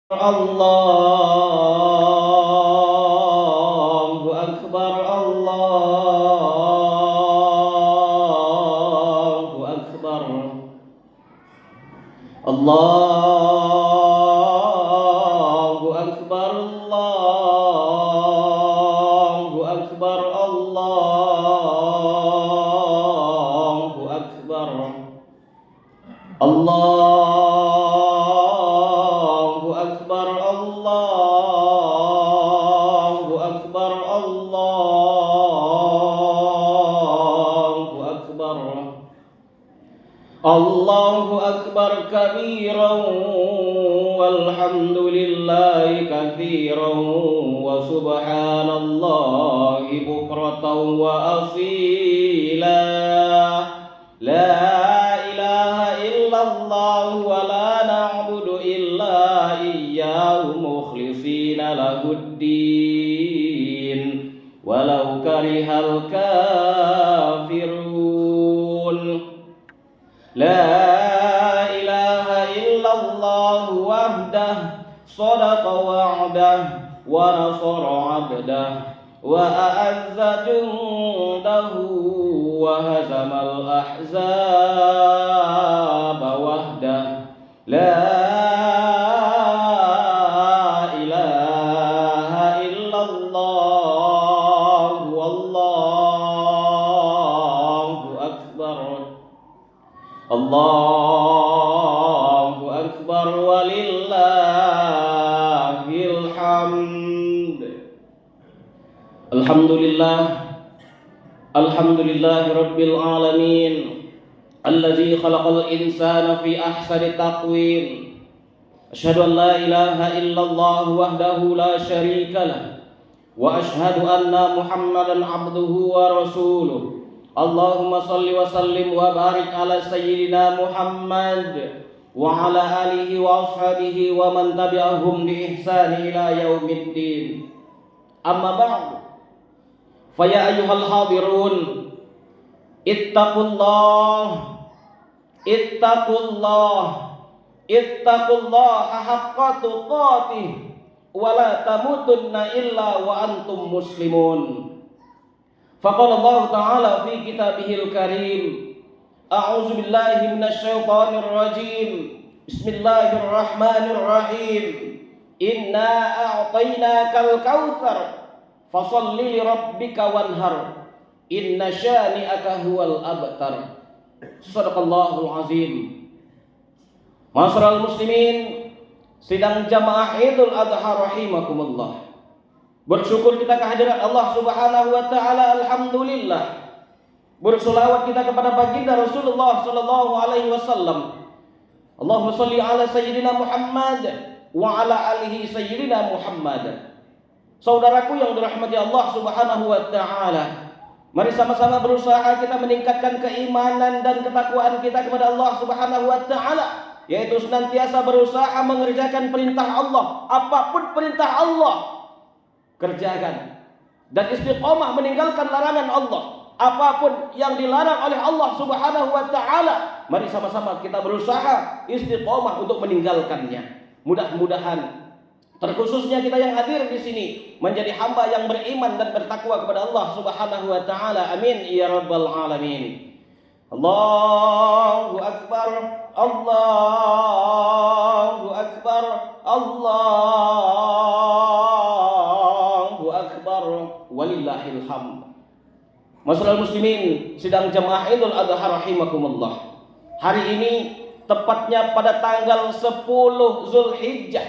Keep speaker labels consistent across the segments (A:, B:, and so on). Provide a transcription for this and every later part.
A: Allahu Akbar, Allahu Akbar, Allahu Akbar, Allahu Akbar, Allahu Akbar, Allahu Akbar, Allahu Akbar, Allahu Akbar, Allahu Akbar kabiran walhamdulillahi katsiran wa subhanallahi bukratan wa asila. La ilaha illallah wa la na'budu illa iyyahu mukhlishina lahuddin walau karihal kafirun. La ilaha illallah wahdah sadaqa wa'dah wa nasara 'abdah wa a'azza jundahu wa hazamal ahzaba wahdah. La ilaha illallah wallahu akbar. Allahu akbar walillahil hamd. Alhamdulillah, alhamdulillahi rabbil alamin, alladzi khalaqal insana fi ahsani taqwim. Asyhadu an la ilaha illallah wahdahu la syarika lah, wa asyhadu anna Muhammadan abduhu wa rasuluh. Allahumma salli wa sallim wa barik ala sayyidina Muhammad wa ala alihi wa ashabihi wa man tabi'ahum bi ihsani ila yaumiddin. Amma ba'du. Faya ayyuhal hadirun, ittaqullah, ittaqullah, ittaqullaha haqqa tuqatih wa la tamutunna illa wa antum muslimun. Faqala Allah Ta'ala fi kitabihil karim, a'udzu billahi minasy syaithanir rajim. Bismillahirrahmanirrahim. Inna a'tainakal kautsar fasalli li rabbika wanhar inna syani'aka huwal abtar. Shadaqallahul azim. Ma'asyiral muslimin, sidang jamaah Idul Adha rahimakumullah. Bersyukur kita kehadirat Allah Subhanahu wa taala, alhamdulillah. Bersolawat kita kepada baginda Rasulullah sallallahu alaihi wasallam. Allahumma shalli ala sayyidina Muhammad wa ala alihi sayyidina Muhammad. Saudaraku yang dirahmati Allah Subhanahu wa taala, mari sama-sama berusaha kita meningkatkan keimanan dan ketakwaan kita kepada Allah Subhanahu wa taala, yaitu senantiasa berusaha mengerjakan perintah Allah, apapun perintah Allah kerjakan, dan istiqomah meninggalkan larangan Allah, apapun yang dilarang oleh Allah Subhanahu wa taala. Mari sama-sama kita berusaha istiqomah untuk meninggalkannya. Mudah-mudahan terkhususnya kita yang hadir di sini menjadi hamba yang beriman dan bertakwa kepada Allah Subhanahu wa taala. Amin ya rabbal alamin. Allahu akbar, Allahu akbar, Allahu akbar walillahil hamd. Masyaallah muslimin, sidang jamaah Idul Adha rahimakumullah. Hari ini tepatnya pada tanggal 10 Zulhijjah,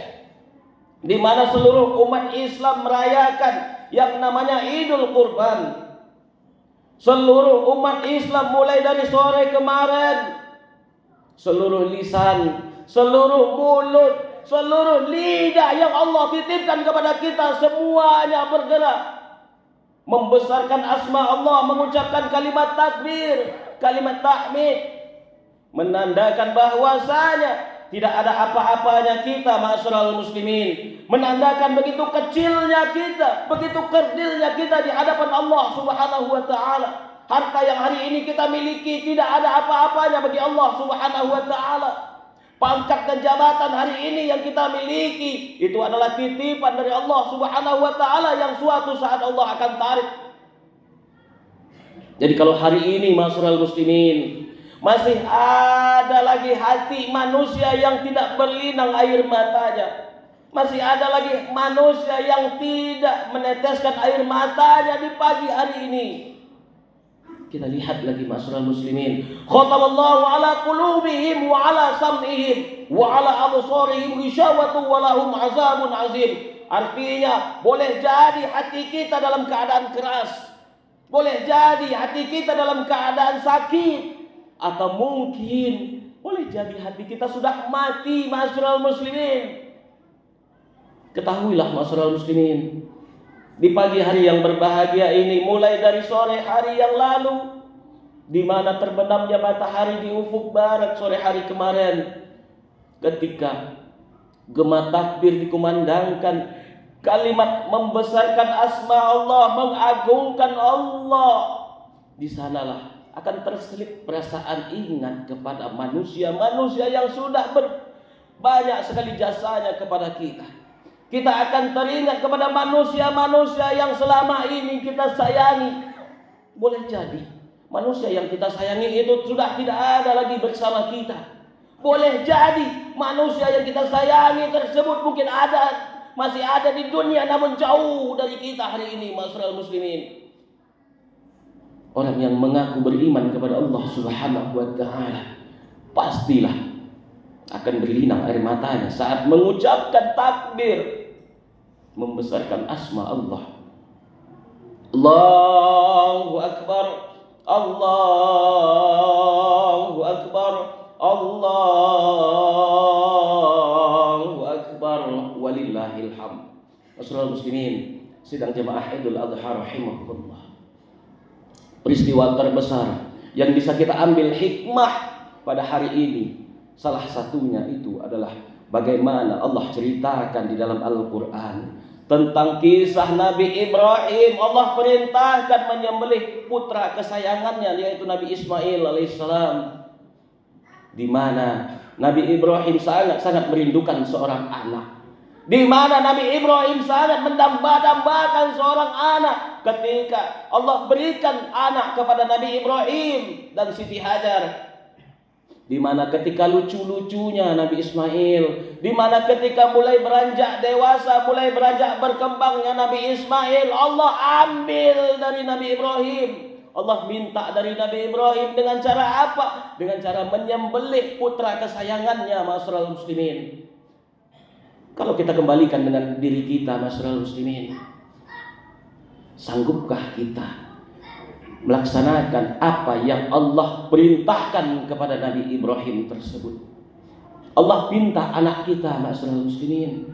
A: di mana seluruh umat Islam merayakan yang namanya Idul Kurban. Seluruh umat Islam mulai dari sore kemarin, seluruh lisan, seluruh mulut, seluruh lidah yang Allah titipkan kepada kita, semuanya bergerak membesarkan asma Allah, mengucapkan kalimat takbir, kalimat tahmid, menandakan bahwasanya tidak ada apa-apanya kita, ma'asyiral muslimin, menandakan begitu kecilnya kita, begitu kerdilnya kita di hadapan Allah Subhanahu wa taala. Harta yang hari ini kita miliki tidak ada apa-apanya bagi Allah Subhanahu wa taala. Pangkat dan jabatan hari ini yang kita miliki itu adalah titipan dari Allah Subhanahu wa taala yang suatu saat Allah akan tarik. Jadi kalau hari ini ma'asyiral muslimin masih ada lagi hati manusia yang tidak berlinang air matanya, masih ada lagi manusia yang tidak meneteskan air matanya di pagi hari ini, kita lihat lagi ma'asyiral muslimin, khatamallahu ala qulubihim wa ala sam'ihim wa ala absarihim ghishawatu wa lahum azabun azim. Artinya boleh jadi hati kita dalam keadaan keras, boleh jadi hati kita dalam keadaan sakit, atau mungkin boleh jadi hati kita sudah mati ma'asyiral muslimin. Ketahuilah ma'asyiral muslimin, di pagi hari yang berbahagia ini, mulai dari sore hari yang lalu, di mana terbenamnya matahari di ufuk barat sore hari kemarin, ketika gema takbir dikumandangkan, kalimat membesarkan asma Allah, mengagungkan Allah, di sanalah akan terselip perasaan ingat kepada manusia-manusia yang sudah banyak sekali jasanya kepada kita. Kita akan teringat kepada manusia-manusia yang selama ini kita sayangi. Boleh jadi manusia yang kita sayangi itu sudah tidak ada lagi bersama kita. Boleh jadi manusia yang kita sayangi tersebut mungkin masih ada di dunia namun jauh dari kita hari ini, ma'asyiral muslimin. Orang yang mengaku beriman kepada Allah Subhanahu wa taala pastilah akan berlinang air matanya saat mengucapkan takbir, membesarkan asma Allah. Allahu Akbar, Allahu Akbar, Allahu Akbar, walillahil hamd. Ma'asyiral muslimin, sidang jemaah Idul Adha rahimakumullah. Peristiwa terbesar yang bisa kita ambil hikmah pada hari ini, salah satunya itu adalah bagaimana Allah ceritakan di dalam Al-Quran tentang kisah Nabi Ibrahim. Allah perintahkan menyembelih putra kesayangannya, yaitu Nabi Ismail alaihissalam, di mana Nabi Ibrahim sangat merindukan seorang anak, di mana Nabi Ibrahim sangat mendamba-dambakan seorang anak. Ketika Allah berikan anak kepada Nabi Ibrahim dan Siti Hajar, di mana ketika lucu-lucunya Nabi Ismail, di mana ketika mulai beranjak dewasa, mulai beranjak berkembangnya Nabi Ismail, Allah ambil dari Nabi Ibrahim. Allah minta dari Nabi Ibrahim dengan cara apa? Dengan cara menyembelih putra kesayangannya, ma'asyiral muslimin. Kalau kita kembalikan dengan diri kita, ma'asyiral muslimin, sanggupkah kita melaksanakan apa yang Allah perintahkan kepada Nabi Ibrahim tersebut? Allah pinta anak kita, ma'asyiral muslimin.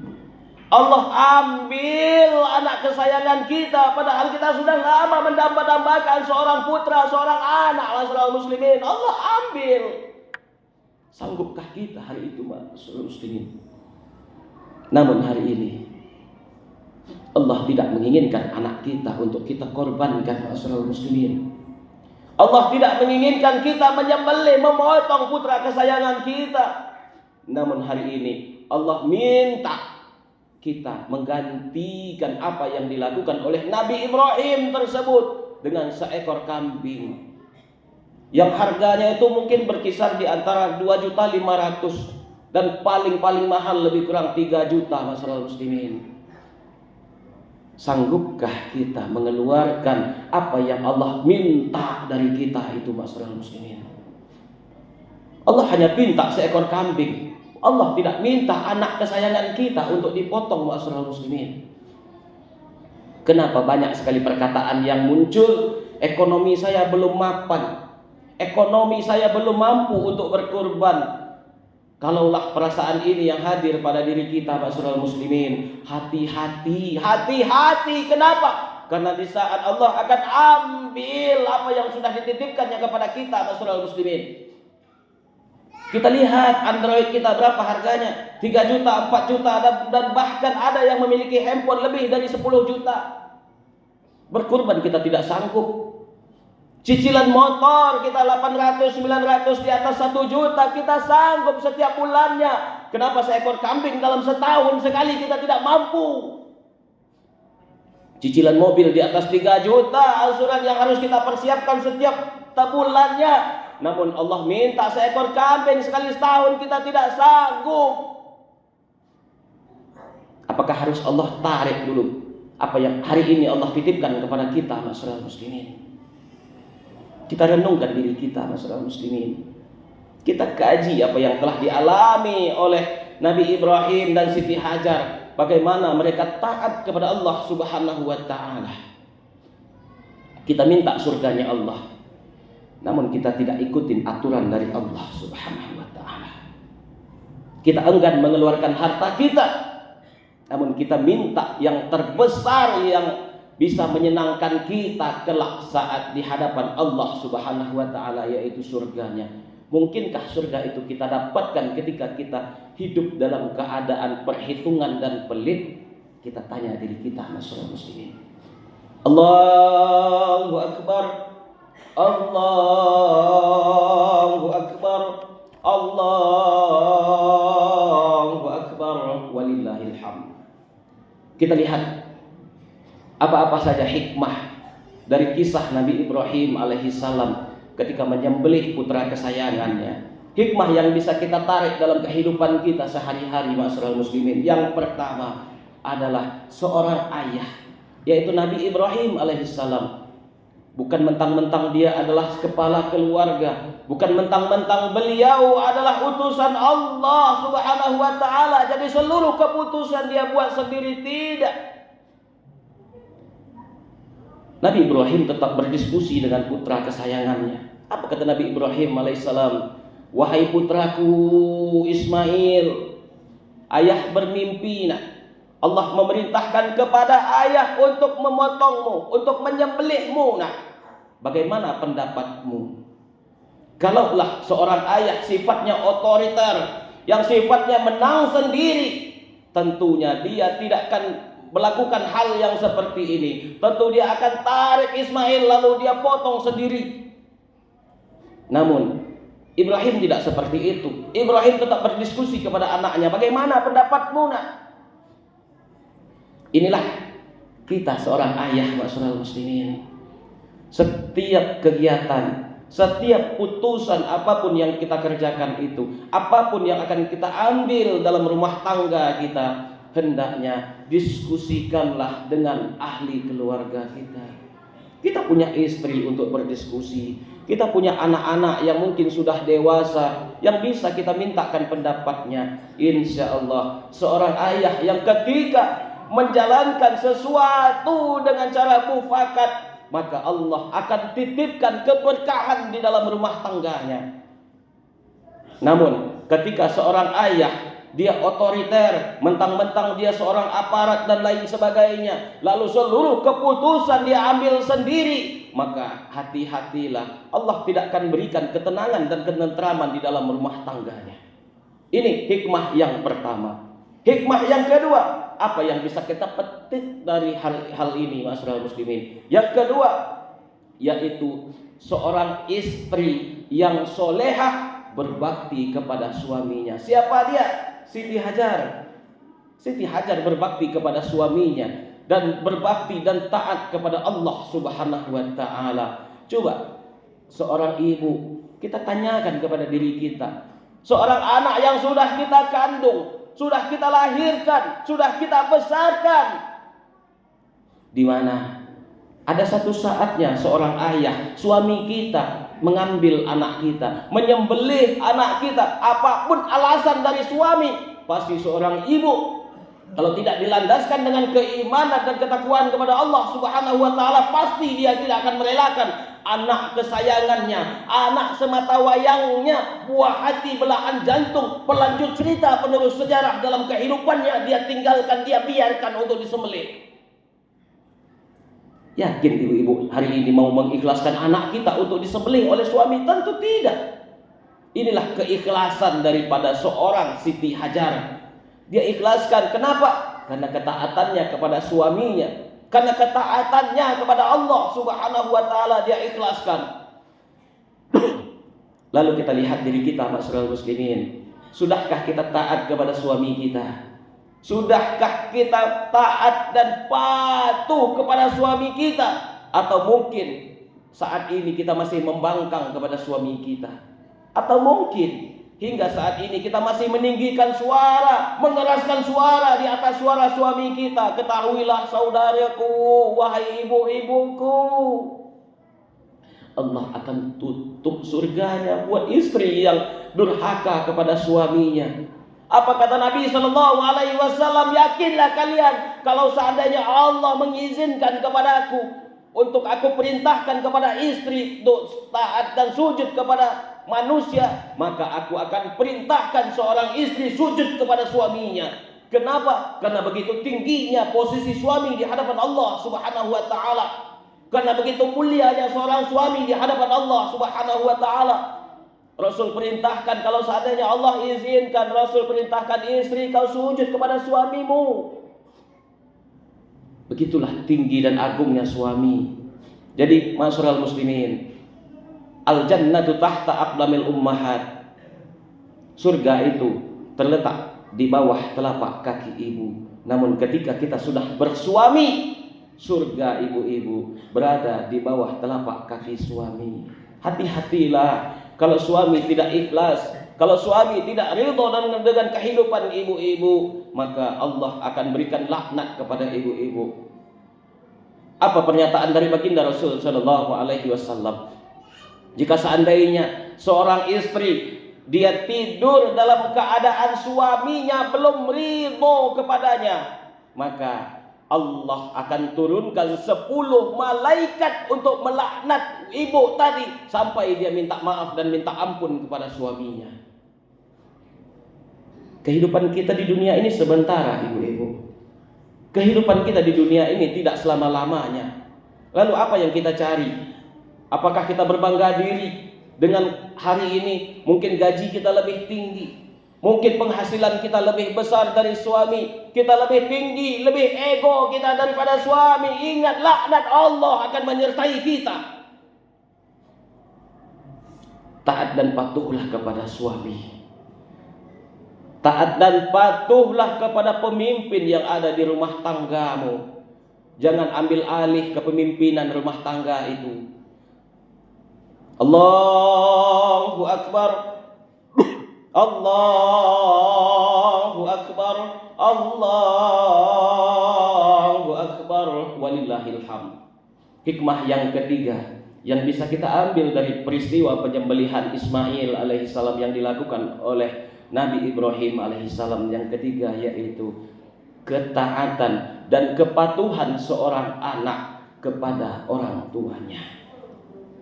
A: Allah ambil anak kesayangan kita, padahal kita sudah lama mendamba-dambakan seorang putra, seorang anak, ma'asyiral muslimin. Allah ambil. Sanggupkah kita hari itu, ma'asyiral muslimin? Namun hari ini Allah tidak menginginkan anak kita untuk kita korbankan, ma'asyiral muslimin. Allah tidak menginginkan kita menyembelih, memotong putra kesayangan kita. Namun hari ini Allah minta kita menggantikan apa yang dilakukan oleh Nabi Ibrahim tersebut dengan seekor kambing yang harganya itu mungkin berkisar di antara 2.500.000 dan paling mahal lebih kurang 3 juta, ma'asyiral muslimin. Sanggupkah kita mengeluarkan apa yang Allah minta dari kita itu, ma'asyiral muslimin? Allah hanya minta seekor kambing. Allah tidak minta anak kesayangan kita untuk dipotong, ma'asyiral muslimin. Kenapa banyak sekali perkataan yang muncul? Ekonomi saya belum mapan, ekonomi saya belum mampu untuk berkorban. Kalaulah perasaan ini yang hadir pada diri kita, ma'asyiral muslimin, hati-hati. Kenapa? Karena di saat Allah akan ambil apa yang sudah dititipkannya kepada kita, ma'asyiral muslimin. Kita lihat Android kita berapa harganya, 3 juta, 4 juta, dan bahkan ada yang memiliki handphone lebih dari 10 juta. Berkorban kita tidak sanggup. Cicilan motor kita 800, 900, di atas 1 juta kita sanggup setiap bulannya. Kenapa seekor kambing dalam setahun sekali kita tidak mampu? Cicilan mobil di atas 3 juta, angsuran yang harus kita persiapkan setiap bulannya. Namun Allah minta seekor kambing sekali setahun kita tidak sanggup. Apakah harus Allah tarik dulu apa yang hari ini Allah titipkan kepada kita, masyarakat muslimin? Kita renungkan diri kita, masyarakat muslimin. Kita kaji apa yang telah dialami oleh Nabi Ibrahim dan Siti Hajar. Bagaimana mereka taat kepada Allah Subhanahu wa ta'ala. Kita minta surganya Allah, namun kita tidak ikutin aturan dari Allah Subhanahu wa ta'ala. Kita enggan mengeluarkan harta kita, namun kita minta yang terbesar yang bisa menyenangkan kita kelak saat di hadapan Allah Subhanahu wa ta'ala, yaitu surganya. Mungkinkah surga itu kita dapatkan ketika kita hidup dalam keadaan perhitungan dan pelit? Kita tanya diri kita, masyarakat muslimin. Allahu Akbar, Allahu Akbar, Allahu Akbar, walillahil hamd. Kita lihat apa-apa saja hikmah dari kisah Nabi Ibrahim alaihissalam ketika menyembelih putra kesayangannya. Hikmah yang bisa kita tarik dalam kehidupan kita sehari-hari, masyarakat muslimin. Yang pertama adalah seorang ayah, yaitu Nabi Ibrahim alaihissalam. Bukan mentang-mentang dia adalah kepala keluarga, bukan mentang-mentang beliau adalah utusan Allah Subhanahu wa ta'ala, jadi seluruh keputusan dia buat sendiri, tidak. Nabi Ibrahim tetap berdiskusi dengan putra kesayangannya. Apa kata Nabi Ibrahim alaihissalam? Wahai putraku Ismail, ayah bermimpi nak. Allah memerintahkan kepada ayah untuk memotongmu, untuk menyembelihmu nak. Bagaimana pendapatmu? Kalaulah seorang ayah sifatnya otoriter, yang sifatnya menang sendiri, tentunya dia tidak akan melakukan hal yang seperti ini. Tentu dia akan tarik Ismail lalu dia potong sendiri. Namun Ibrahim tidak seperti itu. Ibrahim tetap berdiskusi kepada anaknya, bagaimana pendapatmu nak? Inilah kita seorang ayah, masyarakat muslimin. Setiap kegiatan, setiap putusan apapun yang kita kerjakan itu, apapun yang akan kita ambil dalam rumah tangga kita, hendaknya diskusikanlah dengan ahli keluarga kita. Kita punya istri untuk berdiskusi, kita punya anak-anak yang mungkin sudah dewasa, yang bisa kita mintakan pendapatnya. Insya Allah seorang ayah yang ketika menjalankan sesuatu dengan cara mufakat, maka Allah akan titipkan keberkahan di dalam rumah tangganya. Namun ketika seorang ayah dia otoriter, mentang-mentang dia seorang aparat dan lain sebagainya, lalu seluruh keputusan dia ambil sendiri, maka hati-hatilah, Allah tidak akan berikan ketenangan dan ketentraman di dalam rumah tangganya. Ini hikmah yang pertama. Hikmah yang kedua, apa yang bisa kita petik dari hal ini, masyarakat muslimin? Yang kedua, yaitu seorang istri yang solehah berbakti kepada suaminya. Siapa dia? Siti Hajar. Siti Hajar berbakti kepada suaminya dan berbakti dan taat kepada Allah Subhanahu wa ta'ala. Coba seorang ibu, kita tanyakan kepada diri kita. Seorang anak yang sudah kita kandung, sudah kita lahirkan, sudah kita besarkan, di mana ada satu saatnya seorang ayah, suami kita mengambil anak kita, menyembelih anak kita, apapun alasan dari suami, pasti seorang ibu kalau tidak dilandaskan dengan keimanan dan ketakwaan kepada Allah Subhanahu wa ta'ala, pasti dia tidak akan merelakan anak kesayangannya, anak semata wayangnya, buah hati, belahan jantung, pelanjut cerita, penerus sejarah dalam kehidupannya, dia tinggalkan, dia biarkan untuk disembelih. Yakin ibu-ibu hari ini mau mengikhlaskan anak kita untuk disembelih oleh suami? Tentu tidak. Inilah keikhlasan daripada seorang Siti Hajar. Dia ikhlaskan. Kenapa? Karena ketaatannya kepada suaminya, karena ketaatannya kepada Allah Subhanahu wa taala dia ikhlaskan. Lalu kita lihat diri kita, masyarakat muslimin. Sudahkah kita taat kepada suami kita? Sudahkah kita taat dan patuh kepada suami kita? Atau mungkin saat ini kita masih membangkang kepada suami kita? Atau mungkin hingga saat ini kita masih meninggikan suara, mengeraskan suara di atas suara suami kita? Ketahuilah saudaraku, wahai ibu-ibuku, Allah akan tutup surganya buat istri yang durhaka kepada suaminya. Apa kata Nabi Sallallahu Alaihi Wasallam? Yakinlah kalian kalau seandainya Allah mengizinkan kepadaku untuk aku perintahkan kepada istri untuk taat dan sujud kepada manusia, maka aku akan perintahkan seorang istri sujud kepada suaminya. Kenapa? Karena begitu tingginya posisi suami di hadapan Allah Subhanahu wa taala. Karena begitu mulianya seorang suami di hadapan Allah Subhanahu wa taala. Rasul perintahkan, kalau seandainya Allah izinkan, Rasul perintahkan istri kau sujud kepada suamimu. Begitulah tinggi dan agungnya suami. Jadi masyarul muslimin, al jannatu tahta aqdamil ummahat. Surga itu terletak di bawah telapak kaki ibu. Namun ketika kita sudah bersuami, surga ibu-ibu berada di bawah telapak kaki suami. Hati-hatilah kalau suami tidak ikhlas, kalau suami tidak ridho dengan kehidupan ibu-ibu, maka Allah akan berikan laknat kepada ibu-ibu. Apa pernyataan dari baginda Rasul Sallallahu Alaihi Wasallam? Jika seandainya seorang istri dia tidur dalam keadaan suaminya belum ridho kepadanya, maka Allah akan turunkan 10 malaikat untuk melaknat ibu tadi sampai dia minta maaf dan minta ampun kepada suaminya. Kehidupan kita di dunia ini sementara, ibu-ibu. Kehidupan kita di dunia ini tidak selama-lamanya. Lalu apa yang kita cari? Apakah kita berbangga diri dengan hari ini mungkin gaji kita lebih tinggi? Mungkin penghasilan kita lebih besar dari suami, kita lebih tinggi, lebih ego kita daripada suami. Ingat, laknat Allah akan menyertai kita. Taat dan patuhlah kepada suami. Taat dan patuhlah kepada pemimpin yang ada di rumah tanggamu. Jangan ambil alih kepemimpinan rumah tangga itu. Allahu Akbar. Allahu Akbar, Allahu Akbar, walillahil hamd. Hikmah yang ketiga yang bisa kita ambil dari peristiwa penyembelihan Ismail alaihissalam yang dilakukan oleh Nabi Ibrahim alaihissalam yang ketiga, yaitu ketaatan dan kepatuhan seorang anak kepada orang tuanya.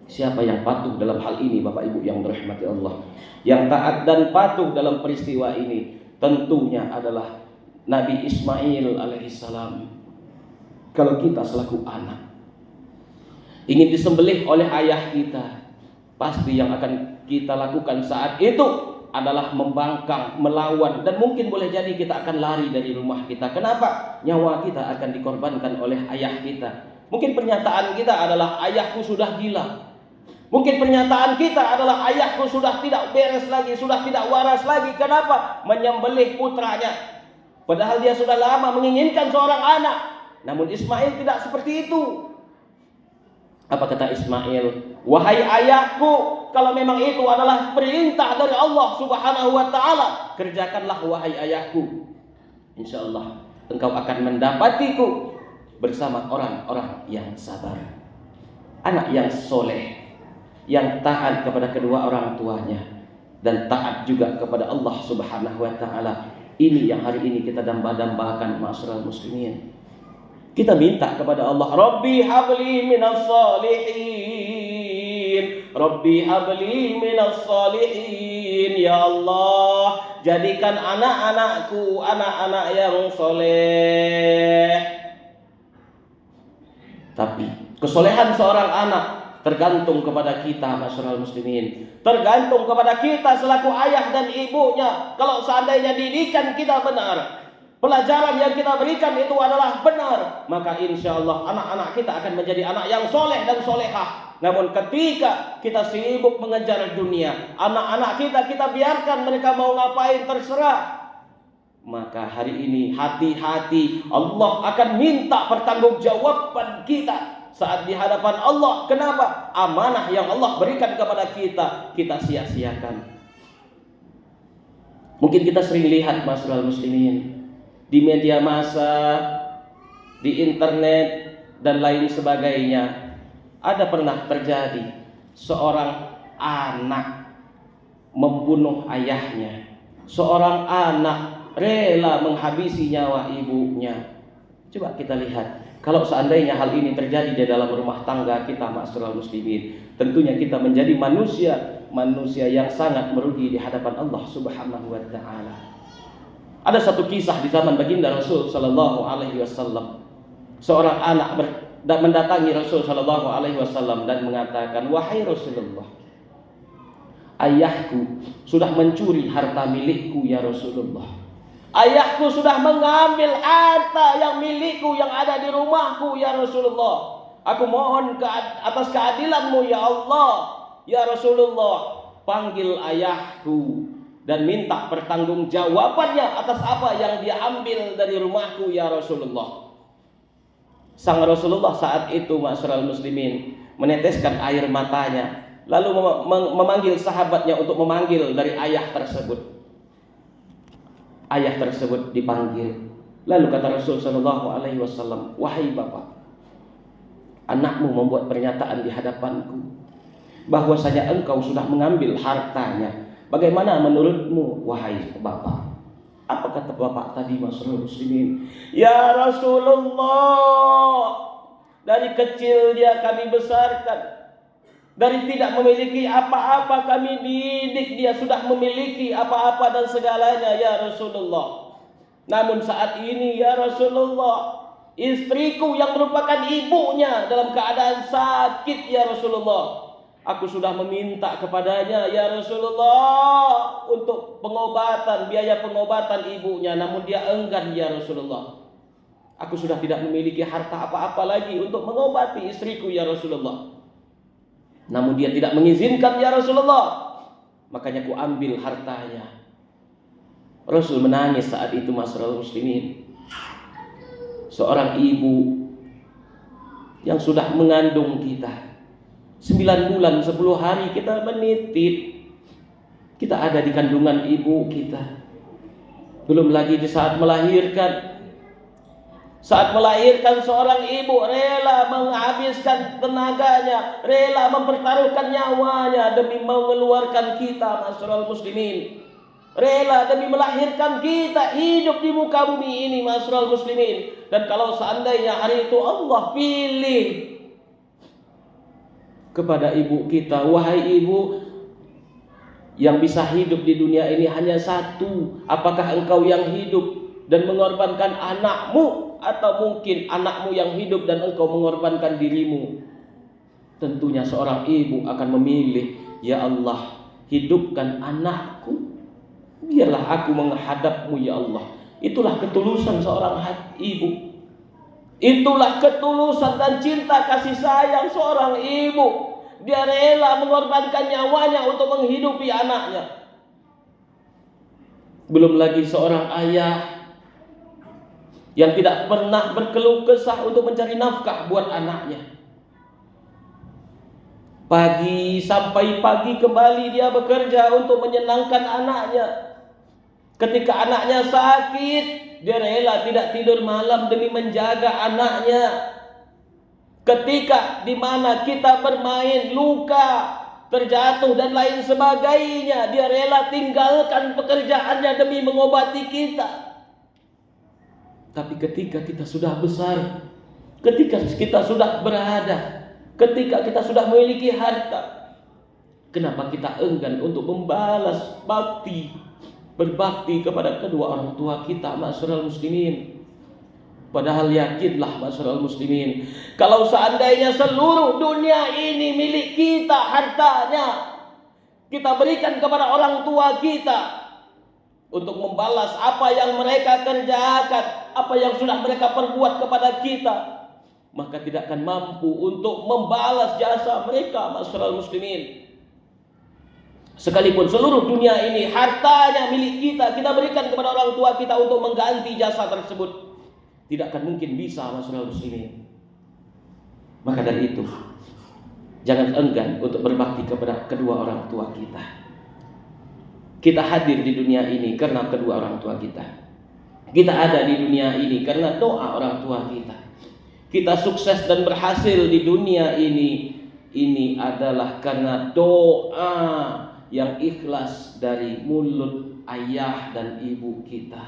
A: Siapa yang patuh dalam hal ini, Bapak Ibu yang dirahmati Allah? Yang taat dan patuh dalam peristiwa ini tentunya adalah Nabi Ismail alaihissalam. Kalau kita selaku anak ingin disembelih oleh ayah kita, pasti yang akan kita lakukan saat itu adalah membangkang, melawan, dan mungkin boleh jadi kita akan lari dari rumah kita. Kenapa? Nyawa kita akan dikorbankan oleh ayah kita. Mungkin pernyataan kita adalah ayahku sudah gila. Mungkin pernyataan kita adalah ayahku sudah tidak beres lagi, sudah tidak waras lagi. Kenapa? Menyembelih putranya. Padahal dia sudah lama menginginkan seorang anak. Namun Ismail tidak seperti itu. Apa kata Ismail? Wahai ayahku, kalau memang itu adalah perintah dari Allah Subhanahu wa taala, kerjakanlah wahai ayahku. Insyaallah engkau akan mendapatiku bersama orang-orang yang sabar. Anak yang soleh, yang taat kepada kedua orang tuanya dan taat juga kepada Allah Subhanahu wa taala. Ini yang hari ini kita damba-dambakan, ma'asyiral muslimin. Kita minta kepada Allah, Rabbi habli minas salihin, Rabbi habli minas salihin. Ya Allah, jadikan anak-anakku anak-anak yang soleh. Tapi kesolehan seorang anak tergantung kepada kita, masyarakat muslimin. Tergantung kepada kita selaku ayah dan ibunya. Kalau seandainya didikan kita benar, pelajaran yang kita berikan itu adalah benar, maka insya Allah anak-anak kita akan menjadi anak yang soleh dan solehah. Namun ketika kita sibuk mengejar dunia, anak-anak kita biarkan mereka mau ngapain terserah, maka hari ini hati-hati, Allah akan minta pertanggungjawaban kita saat di hadapan Allah. Kenapa? Amanah yang Allah berikan kepada kita sia-siakan. Mungkin kita sering lihat masyarakat muslimin di media massa, di internet dan lain sebagainya. Ada pernah terjadi seorang anak membunuh ayahnya, seorang anak rela menghabisi nyawa ibunya. Coba kita lihat, kalau seandainya hal ini terjadi di dalam rumah tangga kita masyarakat muslimin, tentunya kita menjadi manusia yang sangat merugi di hadapan Allah Subhanahu wa taala. Ada satu kisah di zaman baginda Rasul sallallahu alaihi wasallam. Seorang anak mendatangi Rasul sallallahu alaihi wasallam dan mengatakan, "Wahai Rasulullah, ayahku sudah mencuri harta milikku ya Rasulullah. Ayahku sudah mengambil harta yang milikku yang ada di rumahku ya Rasulullah. Aku mohon atas keadilanmu ya Allah. Ya Rasulullah, panggil ayahku dan minta pertanggungjawabannya atas apa yang dia ambil dari rumahku ya Rasulullah." Sang Rasulullah saat itu masyarakat muslimin meneteskan air matanya, lalu memanggil sahabatnya untuk memanggil dari ayah tersebut. Ayah tersebut dipanggil. Lalu kata Rasul sallallahu alaihi wasallam, "Wahai bapak, anakmu membuat pernyataan di hadapanku bahwasanya engkau sudah mengambil hartanya. Bagaimana menurutmu wahai bapak?" Apa kata bapak tadi masyarakat muslimin? "Ya Rasulullah, dari kecil dia kami besarkan. Dari tidak memiliki apa-apa kami didik dia sudah memiliki apa-apa dan segalanya ya Rasulullah. Namun saat ini ya Rasulullah, istriku yang merupakan ibunya dalam keadaan sakit ya Rasulullah. Aku sudah meminta kepadanya ya Rasulullah untuk pengobatan, biaya pengobatan ibunya, namun dia enggan ya Rasulullah. Aku sudah tidak memiliki harta apa-apa lagi untuk mengobati istriku ya Rasulullah. Namun dia tidak mengizinkan ya Rasulullah. Makanya ku ambil hartanya." Rasul menangis saat itu masyarakat muslimin. Seorang ibu yang sudah mengandung kita 9 bulan 10 hari kita menitip. Kita ada di kandungan ibu kita. Belum lagi di saat melahirkan. Saat melahirkan seorang ibu rela menghabiskan tenaganya, rela mempertaruhkan nyawanya demi mengeluarkan kita masyarakat muslimin. Rela demi melahirkan kita hidup di muka bumi ini masyarakat muslimin. Dan kalau seandainya hari itu Allah pilih kepada ibu kita, "Wahai ibu, yang bisa hidup di dunia ini hanya satu. Apakah engkau yang hidup dan mengorbankan anakmu, atau mungkin anakmu yang hidup dan engkau mengorbankan dirimu?" Tentunya seorang ibu akan memilih, "Ya Allah, hidupkan anakku, biarlah aku menghadapmu ya Allah." Itulah ketulusan seorang ibu. Itulah ketulusan dan cinta kasih sayang seorang ibu. Dia rela mengorbankan nyawanya untuk menghidupi anaknya. Belum lagi seorang ayah yang tidak pernah berkeluh kesah untuk mencari nafkah buat anaknya. Pagi sampai pagi kembali dia bekerja untuk menyenangkan anaknya. Ketika anaknya sakit, dia rela tidak tidur malam demi menjaga anaknya. Ketika di mana kita bermain luka, terjatuh dan lain sebagainya, dia rela tinggalkan pekerjaannya demi mengobati kita. Tapi ketika kita sudah besar, ketika kita sudah berada, ketika kita sudah memiliki harta, kenapa kita enggan untuk membalas berbakti kepada kedua orang tua kita masyarakat muslimin? Padahal yakinlah masyarakat muslimin, kalau seandainya seluruh dunia ini milik kita, hartanya kita berikan kepada orang tua kita, untuk membalas apa yang mereka kerjakan, apa yang sudah mereka perbuat kepada kita, maka tidak akan mampu untuk membalas jasa mereka, masyarul muslimin. Sekalipun seluruh dunia ini hartanya milik kita, kita berikan kepada orang tua kita untuk mengganti jasa tersebut, tidak akan mungkin bisa, masyarul muslimin. Maka dari itu, jangan enggan untuk berbakti kepada kedua orang tua kita. Kita hadir di dunia ini karena kedua orang tua kita. Kita ada di dunia ini karena doa orang tua kita. Kita sukses dan berhasil di dunia ini adalah karena doa yang ikhlas dari mulut ayah dan ibu kita.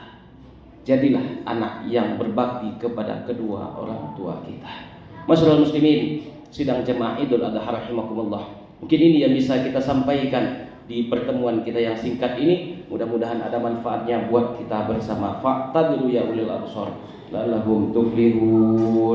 A: Jadilah anak yang berbakti kepada kedua orang tua kita. Masyarul muslimin, sidang jemaah Idul Adha rahimakumullah. Mungkin ini yang bisa kita sampaikan di pertemuan kita yang singkat ini. Mudah-mudahan ada manfaatnya buat kita bersama. Fa'tabiru ya ulil absar la'allahum tuflihun.